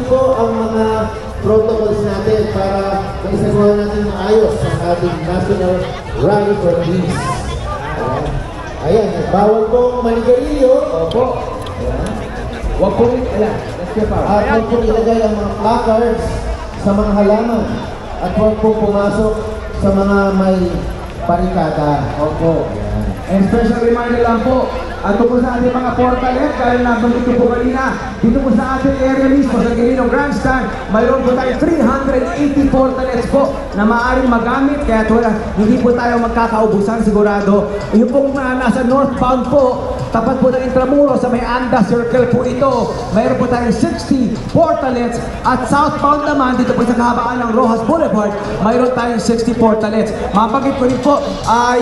po ang mga protocols natin para maisagawa natin maayos sa ating National Rally for Peace. Ayan, bawal pong manigarilyo. Opo. Ayan. Huwag po rin, ayan. At huwag po ilagay ang mga placards sa mga halaman. At huwag po pumasok sa mga may barikada. Opo. Ayan. And special reminder lang po, ato po sa ating mga portalet, dahil nabanggit ko po kanina, dito po sa ating area mismo, sa Quirino Grandstand, mayroon po tayo 380 portalets po na maaaring magamit, kaya hindi po tayo magkakaubusan sigurado. Yung pong nasa northbound po, tapat po ng Intramuros sa may Anda Circle po ito, mayroon po tayong 60 portalets, at southbound naman, dito po sa kahabaan ng Rojas Boulevard, mayroon tayong 60 portalets. Mapagit ko rin po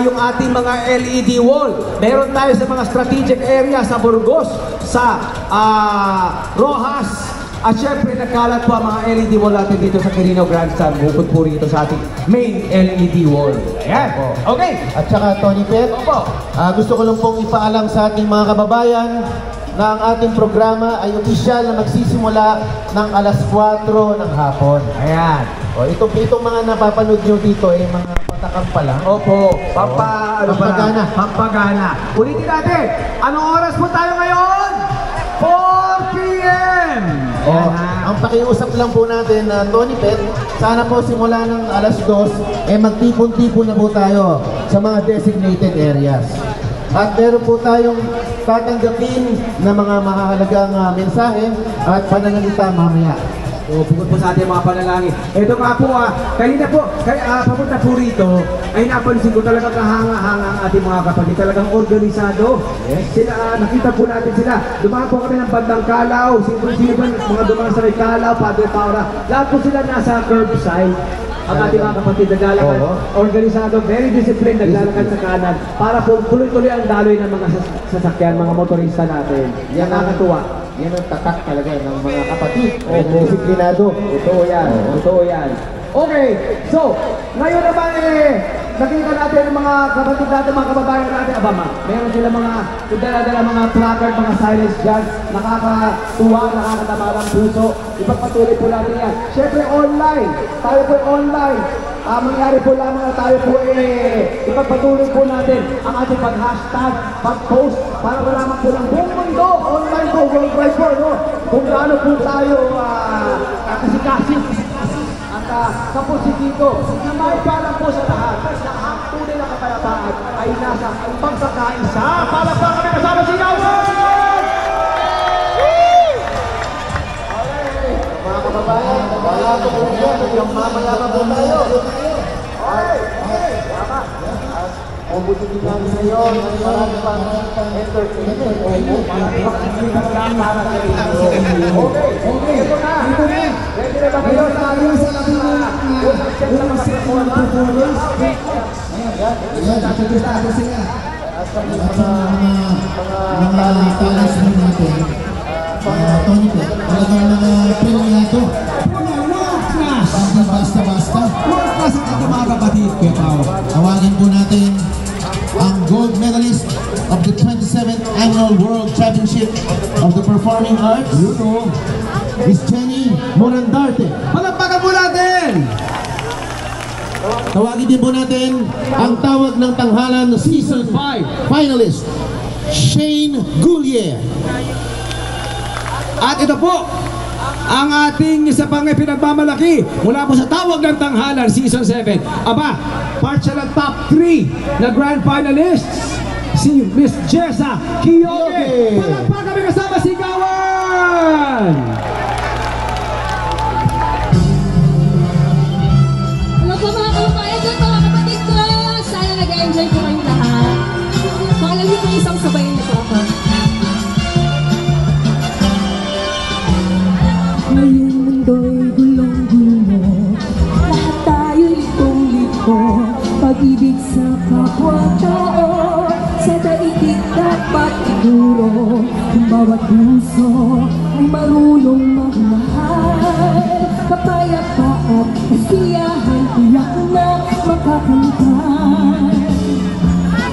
yung ating mga LED wall. Meron tayo sa mga strategic area sa Burgos, sa Rojas, at syempre nagkalat po ang mga LED wall natin dito sa Quirino Grandstand. Bukod po rito sa ating main LED wall. Ayan po. Okay. At saka Tony Pet, gusto ko lang pong ipaalam sa ating mga kababayan na ang ating programa ay opisyal na magsisimula ng alas 4 ng hapon. Ayan. O, itong mga napapanood nyo dito ay mga patakang pa lang. Opo. Pampagana. Pampagana. Ulitin natin. Anong oras po tayo ngayon? 4 p.m. Ang pakiusap lang po natin na Tony Pet, sana po simula ng alas 2, magtipon-tipon na po tayo sa mga designated areas. At meron po tayong tatanggapin na mga mahalagang mensahe at pananalita mamaya. So, bukod po sa ating mga panalangin. Ito nga po, kanina po, papunta po rito, ay napansin ko talagang kahanga-hanga ang ating mga kapatid. Talagang organisado. Yes. Sila, nakita po natin sila. Dumaan po kami ng bandang Kalaw. Sino ba mga dumaan sa Kalaw, Padre Paura. Lahat po sila nasa curbside. Ang ating mga kapatid naglalakad, organisado, very disciplined, naglalakad sa kanan para po tuloy-tuloy ang daloy ng mga sasakyan, mga motorista natin. Yan nakakatuwa. Yan ang tatak talaga ng mga kapatid. Disiplinado. Totoo yan. Totoo yan. Okay, so, ngayon naman nakita natin ang mga kapatid natin, mga kababayan natin, meron sila mga dala-dala mga placard, mga silence dyan, nakakatuwa, nakakatama ng puso. Ipagpatuloy po natin yan. Siyempre online, tayo po online. Mangyari po lamang na tayo po ipagpatuloy po natin ang ating pag-hashtag, pag-post, para malaman po ng buong mundo, online po, worldwide po, no? Kung gaano po tayo kasi at kapositibo na may palang po sa lahat na ang tunay na kapayapaan ay nasa pagsakaisa. Palakpakan kami kasama si Yawan! Mga kababayan, wala po po yan. Yung mamaya pa po tayo. Okay. Ang buti din namin sa iyo, marami pang entertainment. Okay, ito na. Ready na ba kayo sa ating usap sa mga performance? Ayan, nakikita sila. At mga talas mo natin. Tony Pet, talagang mga pilyado. Basta-basta. World class ang ating mga kapatid. Kaya tawagin po natin ang gold medalist of the 27th Annual World Championship of the Performing Arts. Miss Jenny Morandarte. Palakpakan po natin! Tawagin din po natin ang tawag ng tanghalan Season 5 finalist, Shane Goulier. At ito po, ang ating isa pang pinagmamalaki mula po sa tawag ng tanghalan Season 7. Part siya ng top 3 na grand finalists, si Miss Jessa Kiyoge. Palakpakan kami kasama si Gawan! Hello po mga kababayan doon, mga kapatid ko! Sana nag-enjoy po kayong lahat. Pakalaw niyo po isang sabayin nito ako. Ngayong mundo'y gulong-gulo, lahat tayo'y litong-lito, pag-ibig sa kapwa-tao, sa daigdig dapat ituro, kung bawat puso ay marunong magmahal, kapayapaan, kasiyahan, iyak na makakamtan.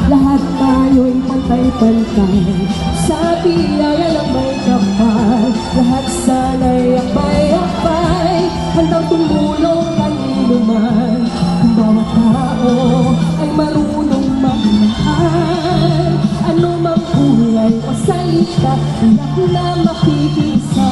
Lahat tayo'y pantay-pantay, sa biyaya lang may kapal, lahat sana'y ang bayan. ng tumulong kanino man. Kung bawat tao ay marunong magmahal, ano mang kulay o salita, tiyak na makikisa.